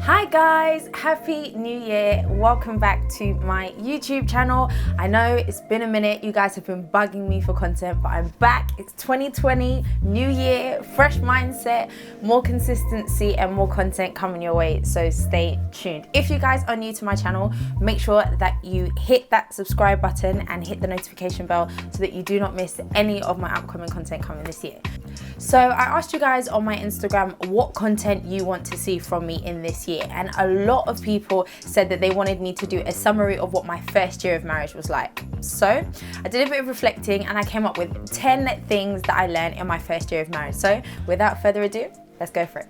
Hi guys, happy new year. Welcome back to my YouTube channel. I know it's been a minute, you guys have been bugging me for content, but I'm back. It's 2020, new year, fresh mindset, more consistency and more content coming your way, so stay tuned. If you guys are new to my channel, make sure that you hit that subscribe button and hit the notification bell so that you do not miss any of my upcoming content coming this year. So I asked you guys on my Instagram what content you want to see from me in this year, and a lot of people said that they wanted me to do a summary of what my first year of marriage was like. So I did a bit of reflecting and I came up with 10 things that I learned in my first year of marriage. So without further ado, let's go for it.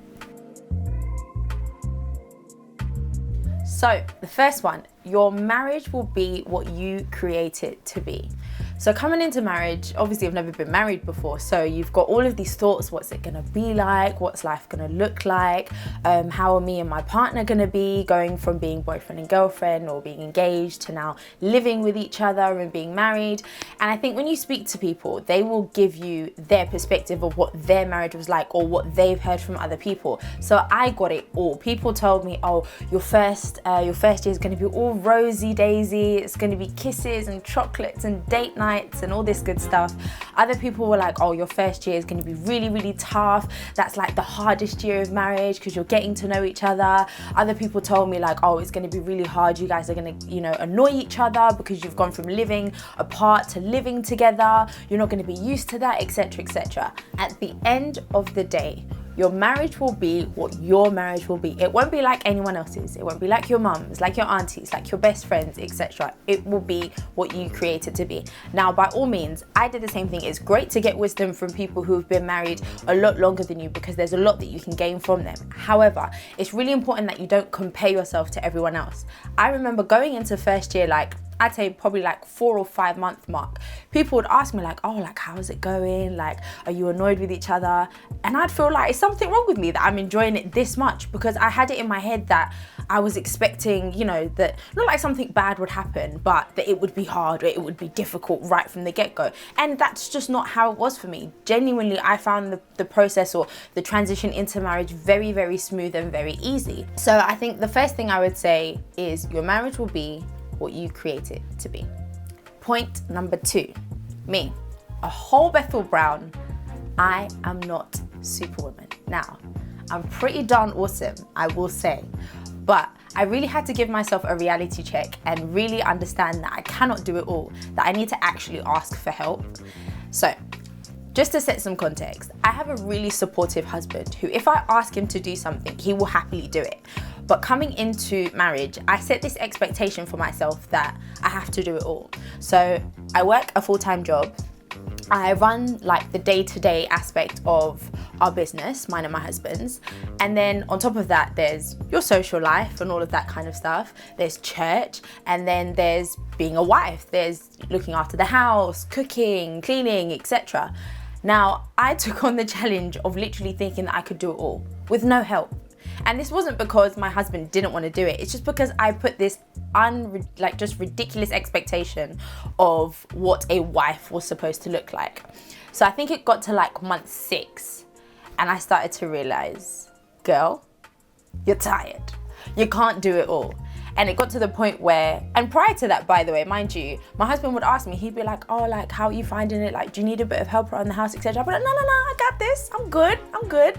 So the first one, your marriage will be what you create it to be. So coming into marriage, obviously I've never been married before, so you've got all of these thoughts. What's it gonna be like? What's life gonna look like? How are me and my partner gonna be, going from being boyfriend and girlfriend or being engaged to now living with each other and being married? And I think when you speak to people, they will give you their perspective of what their marriage was like or what they've heard from other people. So I got it all. People told me, oh, your first year is gonna be all rosy daisy, it's gonna be kisses and chocolates and date nights and all this good stuff. Other people were like, oh, your first year is going to be really, really tough. That's like the hardest year of marriage because you're getting to know each other. Other people told me like, oh, it's going to be really hard. You guys are going to, annoy each other because you've gone from living apart to living together. You're not going to be used to that, etc., etc. At the end of the day, your marriage will be what your marriage will be. It won't be like anyone else's. It won't be like your mum's, like your aunties, like your best friends, etc. It will be what you create it to be. Now, by all means, I did the same thing. It's great to get wisdom from people who've been married a lot longer than you because there's a lot that you can gain from them. However, it's really important that you don't compare yourself to everyone else. I remember going into first year, I'd say probably like 4 or 5 month mark, people would ask me like, oh, like, how is it going? Like, are you annoyed with each other? And I'd feel like, is something wrong with me that I'm enjoying it this much? Because I had it in my head that I was expecting, that not like something bad would happen, but that it would be hard or it would be difficult right from the get-go. And that's just not how it was for me. Genuinely, I found the process or the transition into marriage very, very smooth and very easy. So I think the first thing I would say is your marriage will be what you create it to be. Point number 2, me, a whole Bethel Brown. I am not Superwoman. Now, I'm pretty darn awesome, I will say, but I really had to give myself a reality check and really understand that I cannot do it all, that I need to actually ask for help. So, just to set some context, I have a really supportive husband who, if I ask him to do something, he will happily do it. But coming into marriage, I set this expectation for myself that I have to do it all. So I work a full-time job. I run like the day-to-day aspect of our business, mine and my husband's. And then on top of that, there's your social life and all of that kind of stuff. There's church, and then there's being a wife. There's looking after the house, cooking, cleaning, etc. Now, I took on the challenge of literally thinking that I could do it all with no help. And this wasn't because my husband didn't want to do it. It's just because I put this just ridiculous expectation of what a wife was supposed to look like. So I think it got to like month 6 and I started to realize, girl, you're tired. You can't do it all. And it got to the point where, and prior to that, by the way, mind you, my husband would ask me, he'd be like, oh, like, how are you finding it? Like, do you need a bit of help around the house, etc.? I'd be like, no, I got this. I'm good.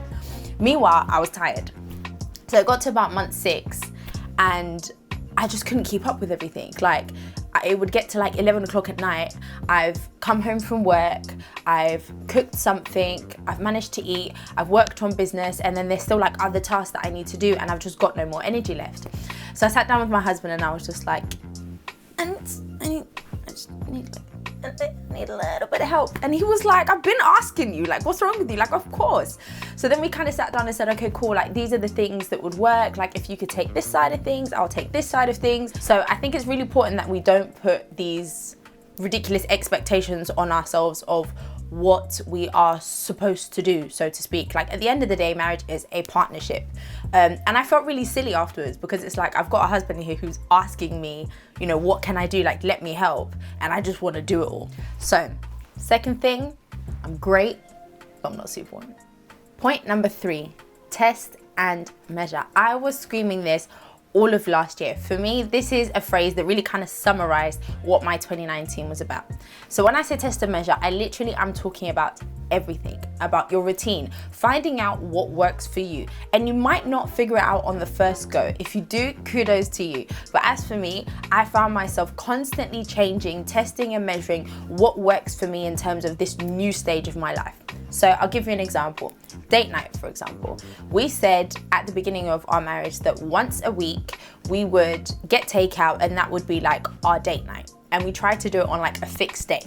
Meanwhile, I was tired. So it got to about month 6 and I just couldn't keep up with everything. Like, it would get to like 11 o'clock at night. I've come home from work, I've cooked something, I've managed to eat, I've worked on business, and then there's still like other tasks that I need to do and I've just got no more energy left. So I sat down with my husband and I was just like, I just need a little bit of help. And he was like, I've been asking you, like, what's wrong with you? Like, of course. So then we kind of sat down and said, okay, cool, like, these are the things that would work. Like, if you could take this side of things, I'll take this side of things. So I think it's really important that we don't put these ridiculous expectations on ourselves of what we are supposed to do, so to speak. Like, at the end of the day, marriage is a partnership. And I felt really silly afterwards because it's like, I've got a husband here who's asking me, what can I do? Like, let me help. And I just want to do it all. So, second thing, I'm great, but I'm not Superwoman. Point number 3, test and measure. I was screaming this all of last year. For me, this is a phrase that really kind of summarized what my 2019 was about. So when I say test and measure, I literally am talking about everything, about your routine, finding out what works for you. And you might not figure it out on the first go. If you do, kudos to you. But as for me, I found myself constantly changing, testing and measuring what works for me in terms of this new stage of my life. So I'll give you an example. Date night, for example. We said at the beginning of our marriage that once a week we would get takeout, and that would be like our date night. And we tried to do it on like a fixed day.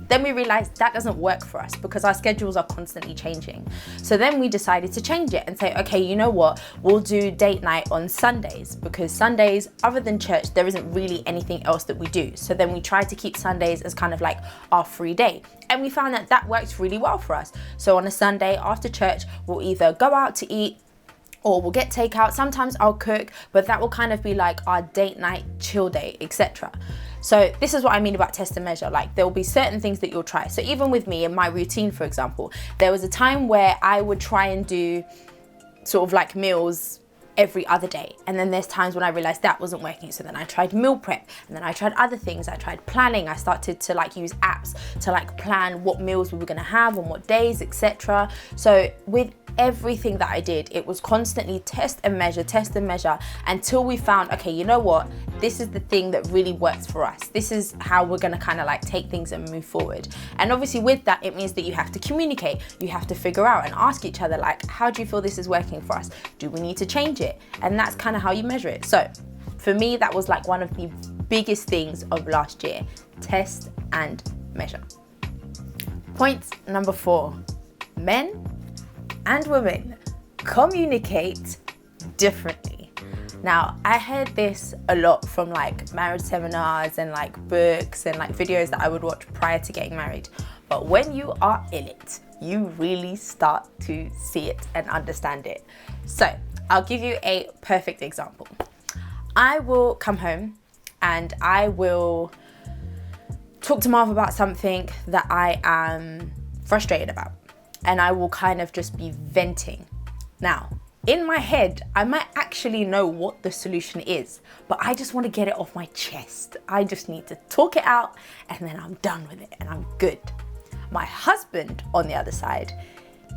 Then we realized that doesn't work for us because our schedules are constantly changing. So then we decided to change it and say, okay, you know what? We'll do date night on Sundays, because Sundays, other than church, there isn't really anything else that we do. So then we tried to keep Sundays as kind of like our free day. And we found that that works really well for us. So on a Sunday after church, we'll either go out to eat or we'll get takeout. Sometimes I'll cook, but that will kind of be like our date night, chill day, etc. So this is what I mean about test and measure. Like, there will be certain things that you'll try. So even with me in my routine, for example, there was a time where I would try and do sort of like meals every other day. And then there's times when I realized that wasn't working. So then I tried meal prep, and then I tried other things. I tried planning. I started to like use apps to like plan what meals we were gonna have on what days, etc. So with everything that I did, it was constantly test and measure until we found, okay, you know what? This is the thing that really works for us. This is how we're gonna kind of like take things and move forward. And obviously with that, it means that you have to communicate. You have to figure out and ask each other, like, how do you feel this is working for us? Do we need to change it? And that's kind of how you measure it. So for me, that was like one of the biggest things of last year: test and measure. Point number 4, men and women communicate differently. Now, I heard this a lot from like marriage seminars and like books and like videos that I would watch prior to getting married. But when you are in it, you really start to see it and understand it. So I'll give you a perfect example. I will come home and I will talk to Marv about something that I am frustrated about. And I will kind of just be venting. Now, in my head, I might actually know what the solution is, but I just want to get it off my chest. I just need to talk it out, and then I'm done with it and I'm good. My husband, on the other side,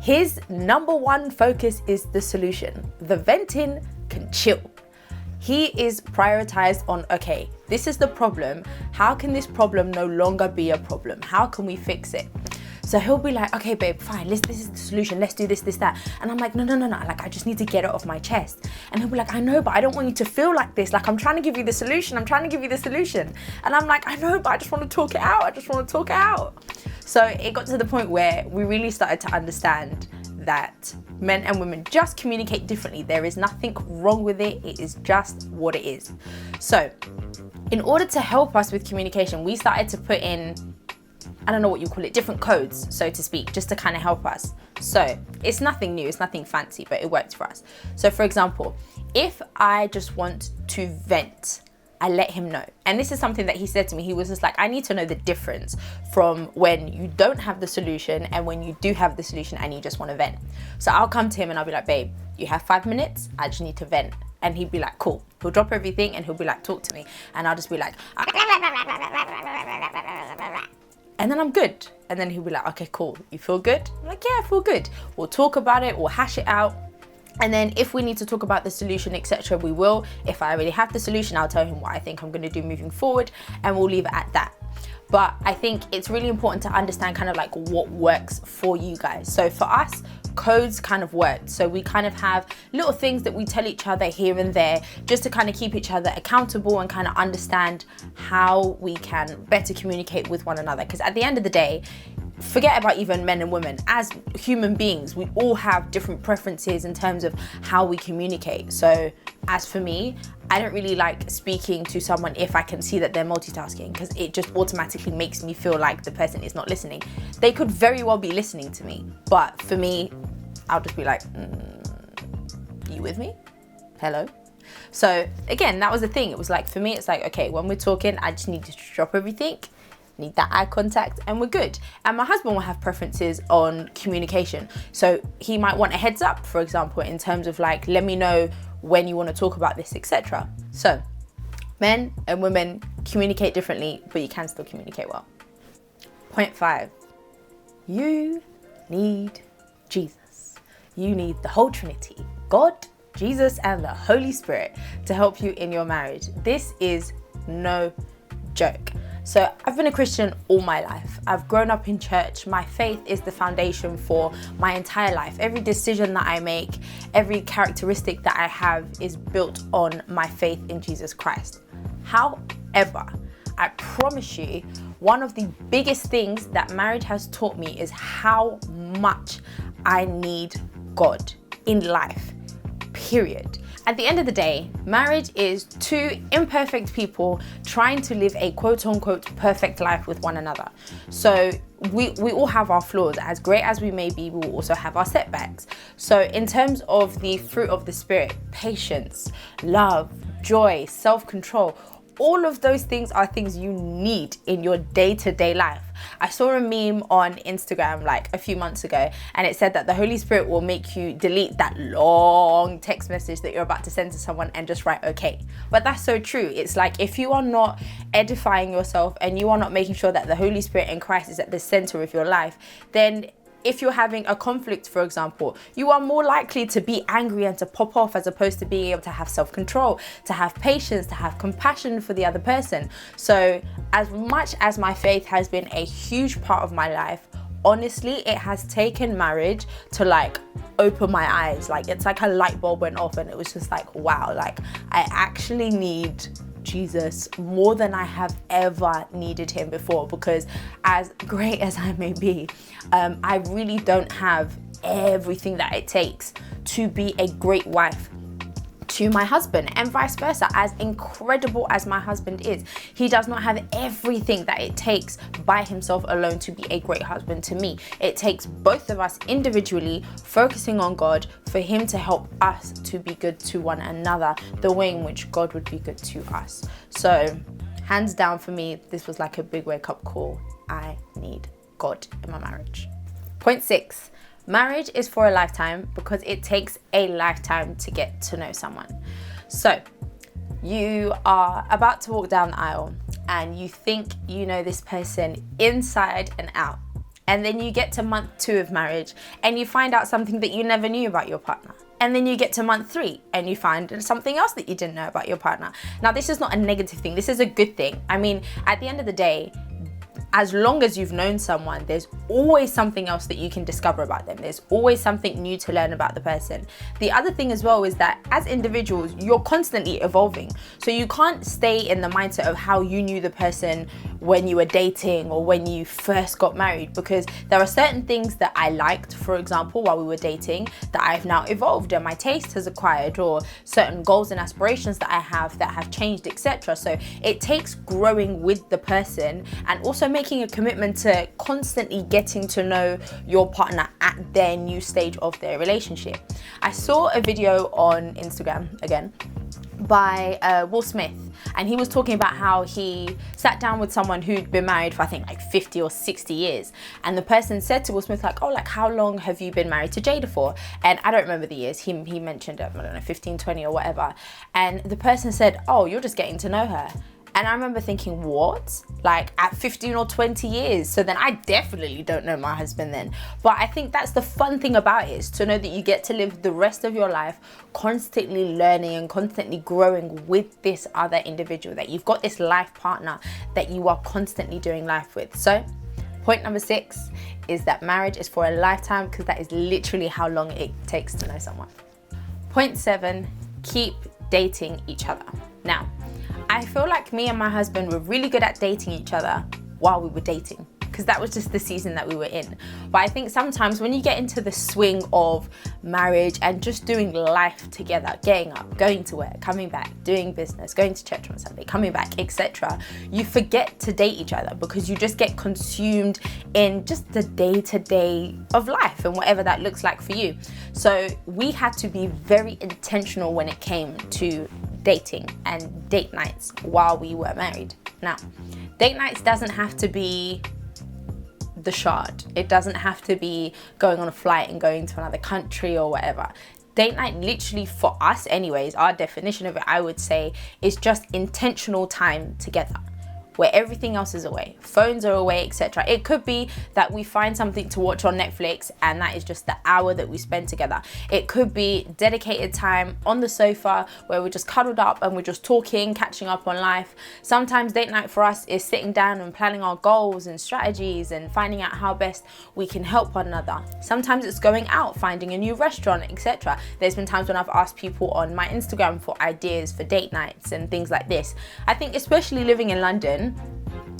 his number one focus is the solution. The venting can chill. He is prioritized on, okay, this is the problem. How can this problem no longer be a problem? How can we fix it? So he'll be like, okay, babe, fine, this is the solution. Let's do this, that. And I'm like, no. Like, I just need to get it off my chest. And he'll be like, I know, but I don't want you to feel like this. Like, I'm trying to give you the solution. And I'm like, I know, but I just want to talk it out. So it got to the point where we really started to understand that men and women just communicate differently. There is nothing wrong with it. It is just what it is. So in order to help us with communication, we started to put in, I don't know what you call it, different codes, so to speak, just to kind of help us. So it's nothing new, it's nothing fancy, but it works for us. So for example, if I just want to vent, I let him know. And this is something that he said to me. He was just like, I need to know the difference from when you don't have the solution and when you do have the solution and you just want to vent. So I'll come to him and I'll be like, babe, you have 5 minutes, I just need to vent. And he'd be like, cool. He'll drop everything and he'll be like, talk to me. And I'll just be like, and then I'm good. And then he'll be like, okay, cool. You feel good? I'm like, yeah, I feel good. We'll talk about it. We'll hash it out. And then if we need to talk about the solution, etc., we will. If I already have the solution, I'll tell him what I think I'm going to do moving forward, and we'll leave it at that. But I think it's really important to understand kind of like what works for you guys. So for us, codes kind of work. So we kind of have little things that we tell each other here and there just to kind of keep each other accountable and kind of understand how we can better communicate with one another. Because at the end of the day, forget about even men and women. As human beings, we all have different preferences in terms of how we communicate. So as for me, I don't really like speaking to someone if I can see that they're multitasking, because it just automatically makes me feel like the person is not listening. They could very well be listening to me, but for me, I'll just be like, you with me? Hello? So again, that was the thing. It was like, for me, it's like, okay, when we're talking, I just need to drop everything, need that eye contact, and we're good. And my husband will have preferences on communication. So he might want a heads up, for example, in terms of like, let me know when you want to talk about this, etc. So men and women communicate differently, but you can still communicate well. Point 5, you need Jesus. You need the whole Trinity, God, Jesus, and the Holy Spirit to help you in your marriage. This is no joke. So I've been a Christian all my life. I've grown up in church. My faith is the foundation for my entire life. Every decision that I make, every characteristic that I have is built on my faith in Jesus Christ. However, I promise you, one of the biggest things that marriage has taught me is how much I need God in life, period. At the end of the day, marriage is two imperfect people trying to live a quote unquote perfect life with one another. So we all have our flaws. As great as we may be, we will also have our setbacks. So in terms of the fruit of the Spirit, patience, love, joy, self-control, all of those things are things you need in your day-to-day life. I saw a meme on Instagram like a few months ago, and it said that the Holy Spirit will make you delete that long text message that you're about to send to someone and just write okay. But that's so true. It's like if you are not edifying yourself and you are not making sure that the Holy Spirit in Christ is at the center of your life, then if you're having a conflict, for example, you are more likely to be angry and to pop off, as opposed to being able to have self-control, to have patience, to have compassion for the other person. So as much as my faith has been a huge part of my life, honestly, it has taken marriage to like open my eyes. Like it's like a light bulb went off and it was just like, wow, like I actually need Jesus more than I have ever needed him before, because as great as I may be, I really don't have everything that it takes to be a great wife to my husband, and vice versa. As incredible as my husband is, he does not have everything that it takes by himself alone to be a great husband to me. It takes both of us individually focusing on God for him to help us to be good to one another the way in which God would be good to us. So hands down for me, this was like a big wake up call. I need God in my marriage. Point 6. Marriage is for a lifetime because it takes a lifetime to get to know someone. So you are about to walk down the aisle and you think you know this person inside and out. And then you get to month 2 of marriage and you find out something that you never knew about your partner. And then you get to month 3 and you find something else that you didn't know about your partner. Now, this is not a negative thing. This is a good thing. I mean, at the end of the day, as long as you've known someone, there's always something else that you can discover about them. There's always something new to learn about the person. The other thing as well is that as individuals, you're constantly evolving. So you can't stay in the mindset of how you knew the person when you were dating or when you first got married, because there are certain things that I liked, for example, while we were dating, that I've now evolved and my taste has acquired, or certain goals and aspirations that I have that have changed, etc. So it takes growing with the person and also making a commitment to constantly getting to know your partner at their new stage of their relationship. I saw a video on Instagram again by Will Smith, and he was talking about how he sat down with someone who'd been married for I think like 50 or 60 years, and the person said to Will Smith like, oh, like how long have you been married to Jada for? And I don't remember the years. He mentioned I don't know, 15, 20 or whatever, and the person said, oh, you're just getting to know her. And I remember thinking, what? Like at 15 or 20 years? So then I definitely don't know my husband then. But I think that's the fun thing about it, is to know that you get to live the rest of your life constantly learning and constantly growing with this other individual, that you've got this life partner that you are constantly doing life with. So point number 6 is that marriage is for a lifetime, because that is literally how long it takes to know someone. Point 7, keep dating each other. Now, I feel like me and my husband were really good at dating each other while we were dating, because that was just the season that we were in. But I think sometimes when you get into the swing of marriage and just doing life together, getting up, going to work, coming back, doing business, going to church on Sunday, coming back, etc., you forget to date each other because you just get consumed in just the day-to-day of life and whatever that looks like for you. So we had to be very intentional when it came to dating and date nights while we were married. Now, Date nights doesn't have to be the Shard. It doesn't have to be going on a flight and going to another country or whatever. Date night, literally for us anyways, our definition of it, I would say, is just intentional time together, where everything else is away, phones are away, etc. It could be that we find something to watch on Netflix and that is just the hour that we spend together. It could be dedicated time on the sofa where we're just cuddled up and we're just talking, catching up on life. Sometimes date night for us is sitting down and planning our goals and strategies and finding out how best we can help one another. Sometimes it's going out, finding a new restaurant, etc. There's been times when I've asked people on my Instagram for ideas for date nights and things like this. I think especially living in London,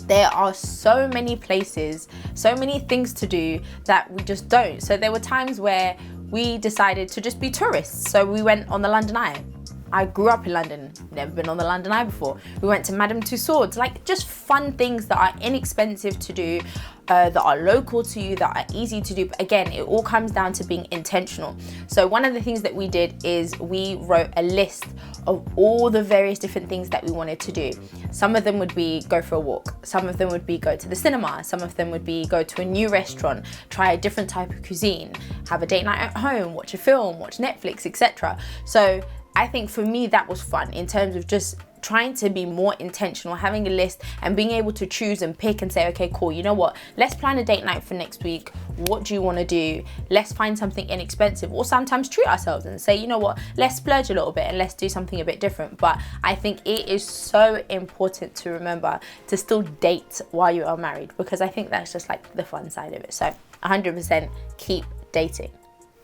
there are so many places, so many things to do that we just don't. So there were times where we decided to just be tourists. So we went on the London Eye. I grew up in London, never been on the London Eye before. We went to Madame Tussauds, like just fun things that are inexpensive to do, that are local to you, that are easy to do. But again, it all comes down to being intentional. So one of the things that we did is we wrote a list of all the various different things that we wanted to do. Some of them would be go for a walk. Some of them would be go to the cinema. Some of them would be go to a new restaurant, try a different type of cuisine, have a date night at home, watch a film, watch Netflix, etc. So I think for me that was fun in terms of just trying to be more intentional, having a list and being able to choose and pick and say, okay, cool, you know what, let's plan a date night for next week. What do you want to do? Let's find something inexpensive, or sometimes treat ourselves and say, you know what, let's splurge a little bit and let's do something a bit different. But I think it is so important to remember to still date while you are married, because I think that's just like the fun side of it. So 100% keep dating.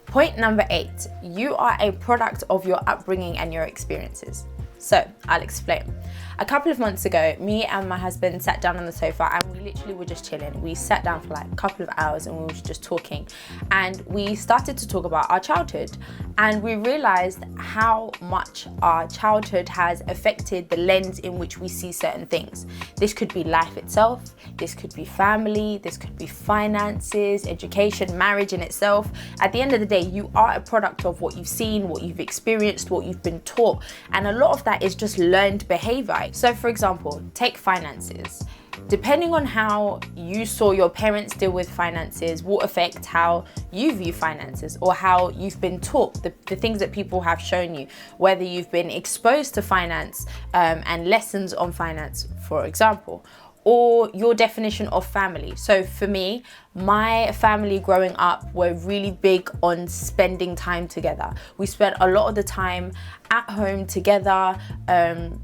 Point number 8, you are a product of your upbringing and your experiences. So I'll explain. A couple of months ago, me and my husband sat down on the sofa and we literally were just chilling. We sat down for like a couple of hours and we were just talking, and we started to talk about our childhood, and we realized how much our childhood has affected the lens in which we see certain things. This could be life itself, this could be family, this could be finances, education, marriage in itself. At the end of the day, you are a product of what you've seen, what you've experienced, what you've been taught, and a lot of that is just learned behavior. So for example, take finances. Depending on how you saw your parents deal with finances will affect how you view finances, or how you've been taught, the things that people have shown you, whether you've been exposed to finance and lessons on finance, for example, or your definition of family. So for me, my family growing up were really big on spending time together. We spent a lot of the time at home together,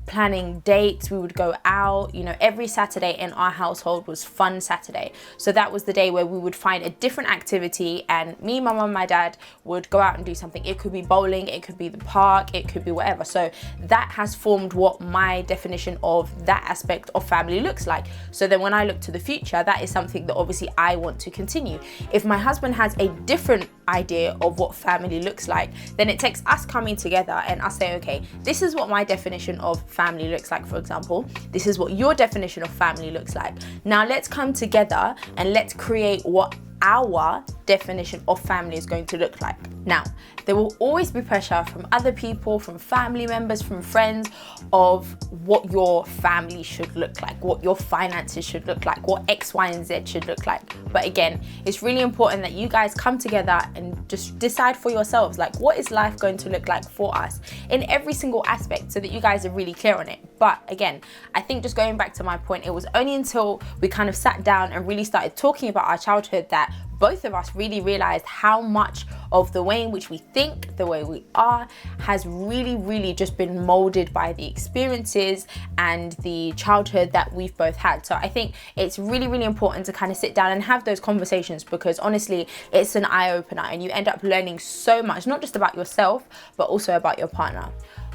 planning dates. We would go out, you know, every Saturday in our household was Fun Saturday. So that was the day where we would find a different activity, and me, my mum, and my dad would go out and do something. It could be bowling, it could be the park, it could be whatever. So that has formed what my definition of that aspect of family looks like. So then when I look to the future, that is something that obviously I want to continue. If my husband has a different idea of what family looks like, then it takes us coming together and us saying, okay, this is what my definition of family looks like, for example. This is what your definition of family looks like. Now let's come together and let's create what our definition of family is going to look like. Now, there will always be pressure from other people, from family members, from friends, of what your family should look like, what your finances should look like, what X, Y, and Z should look like. But again, it's really important that you guys come together and just decide for yourselves, like, what is life going to look like for us in every single aspect, so that you guys are really clear on it. But again, I think just going back to my point, it was only until we kind of sat down and really started talking about our childhood that both of us really realized how much of the way in which we think, the way we are, has really just been molded by the experiences and the childhood that we've both had. So I think it's really important to kind of sit down and have those conversations, because honestly, it's an eye-opener and you end up learning so much, not just about yourself, but also about your partner.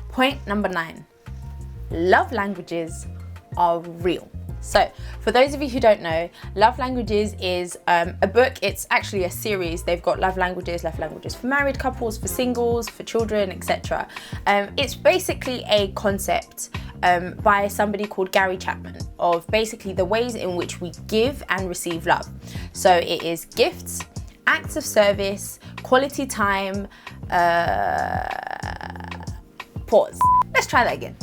Point number 9, love languages are real. So for those of you who don't know, Love Languages is a book. It's actually a series. They've got love languages for married couples, for singles, for children, etc. It's basically a concept by somebody called Gary Chapman of basically the ways in which we give and receive love. So it is gifts, acts of service, quality time, pause. Let's try that again.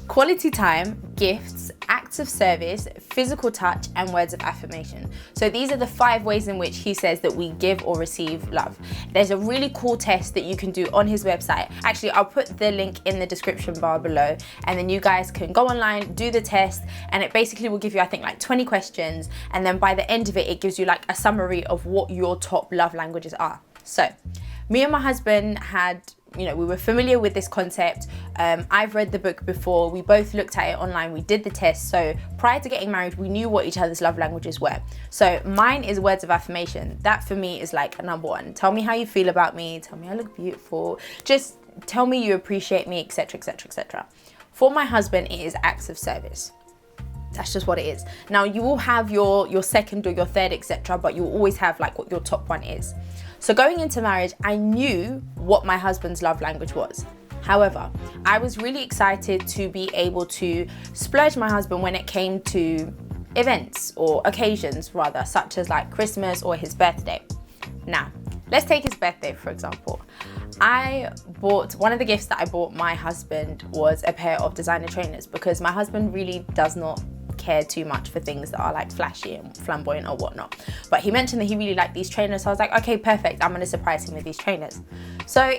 Quality time, gifts, acts of service, physical touch, and words of affirmation. So these are the 5 ways in which he says that we give or receive love. There's a really cool test that you can do on his website. Actually, I'll put the link in the description bar below, and then you guys can go online, do the test, and it basically will give you, I think, like 20 questions, and then by the end of it, it gives you like a summary of what your top love languages are. So me and my husband had, we were familiar with this concept. I've read the book before. We both looked at it online. We did the test. So prior to getting married, we knew what each other's love languages were. So mine is words of affirmation. That for me is like number 1. Tell me how you feel about me. Tell me I look beautiful. Just tell me you appreciate me, etc., etc., etc. For my husband, it is acts of service. That's just what it is. Now, you will have your second or your third, etc., but you will always have like what your top one is. So going into marriage, I knew what my husband's love language was. However, I was really excited to be able to splurge my husband when it came to events or occasions rather, such as like Christmas or his birthday. Now, let's take his birthday, for example. One of the gifts that I bought my husband was a pair of designer trainers, because my husband really does not care too much for things that are like flashy and flamboyant or whatnot. But he mentioned that he really liked these trainers, so I was like, okay, perfect, I'm gonna surprise him with these trainers. So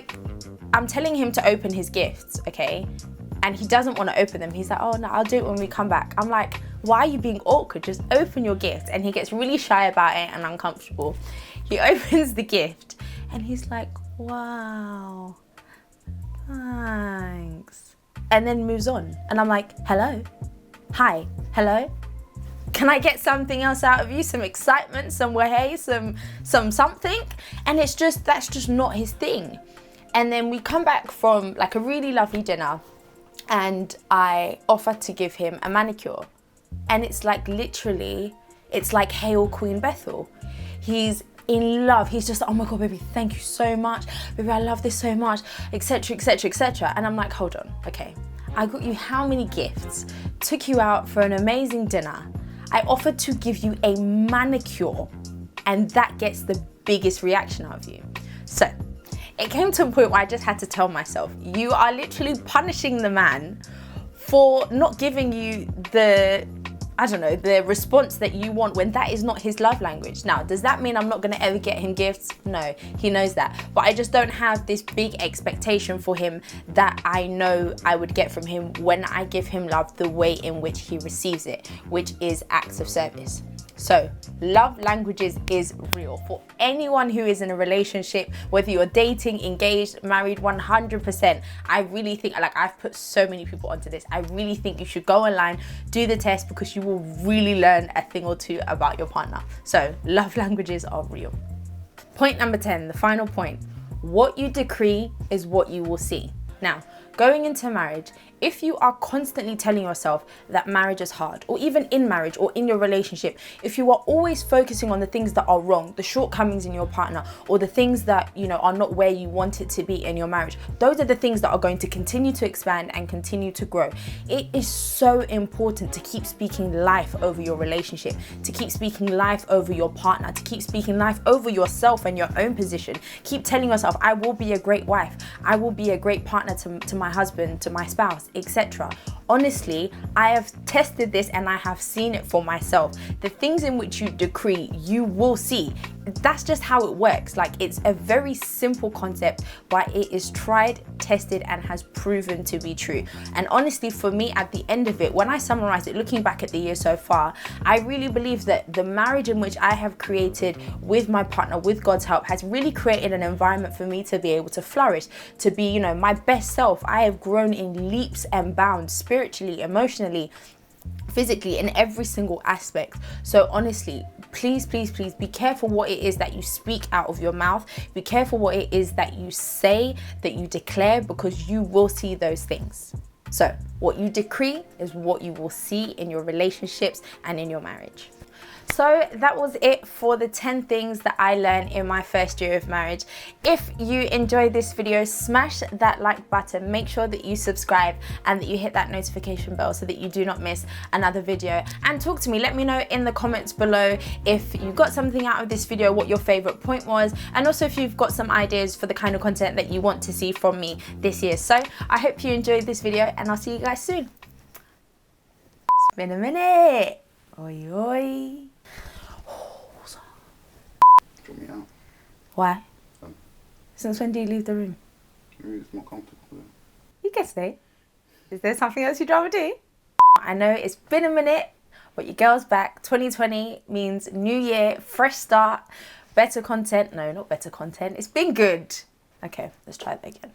I'm telling him to open his gifts, okay? And he doesn't want to open them. He's like, oh no, I'll do it when we come back. I'm like, why are you being awkward? Just open your gift. And he gets really shy about it and uncomfortable. He opens the gift and he's like, wow, thanks. And then moves on. And I'm like, hello, hi, hello. Can I get something else out of you? Some excitement, some way, some something? And that's just not his thing. And then we come back from like a really lovely dinner, and I offer to give him a manicure. And it's like literally, it's like Hail Queen Bethel. He's in love. He's just, oh my God, baby, thank you so much. Baby, I love this so much, etc., etc., etc. And I'm like, hold on, okay. I got you how many gifts? Took you out for an amazing dinner. I offered to give you a manicure, and that gets the biggest reaction out of you. So it came to a point where I just had to tell myself, you are literally punishing the man for not giving you the response that you want when that is not his love language. Now, does that mean I'm not gonna ever get him gifts? No, he knows that. But I just don't have this big expectation for him that I know I would get from him when I give him love the way in which he receives it, which is acts of service. So love languages is real for anyone who is in a relationship, whether you're dating, engaged, married, 100%. I really think, like, I've put so many people onto this. I really think you should go online, do the test, because you will really learn a thing or two about your partner. So love languages are real. Point number 10, the final point. What you decree is what you will see. Now, going into marriage, if you are constantly telling yourself that marriage is hard, or even in marriage or in your relationship, if you are always focusing on the things that are wrong, the shortcomings in your partner, or the things that, are not where you want it to be in your marriage, those are the things that are going to continue to expand and continue to grow. It is so important to keep speaking life over your relationship, to keep speaking life over your partner, to keep speaking life over yourself and your own position. Keep telling yourself, I will be a great wife, I will be a great partner to my husband, to my spouse, etc. Honestly, I have tested this and I have seen it for myself. The things in which you decree, you will see. That's just how it works. Like, it's a very simple concept, but it is tried, tested, and has proven to be true. And honestly, for me, at the end of it, when I summarize it, looking back at the year so far, I really believe that the marriage in which I have created with my partner, with God's help, has really created an environment for me to be able to flourish, to be, my best self. I have grown in leaps and bounds, spiritually, emotionally, physically, in every single aspect. So honestly, please be careful what it is that you speak out of your mouth. Be careful what it is that you say, that you declare, because you will see those things. So what you decree is what you will see in your relationships and in your marriage. So that was it for the 10 things that I learned in my first year of marriage. If you enjoyed this video, smash that like button, make sure that you subscribe and that you hit that notification bell so that you do not miss another video. And talk to me, let me know in the comments below if you got something out of this video, what your favorite point was, and also if you've got some ideas for the kind of content that you want to see from me this year. So I hope you enjoyed this video, and I'll see you guys soon. Been a minute. Oi, oi. Draw me out. Why? Um, Since when do you leave the room? Maybe it's more comfortable then. You can stay. Is there something else you'd rather do? I know it's been a minute, but your girl's back. 2020 means new year, fresh start, better content. No, not better content. It's been good. Okay, let's try that again.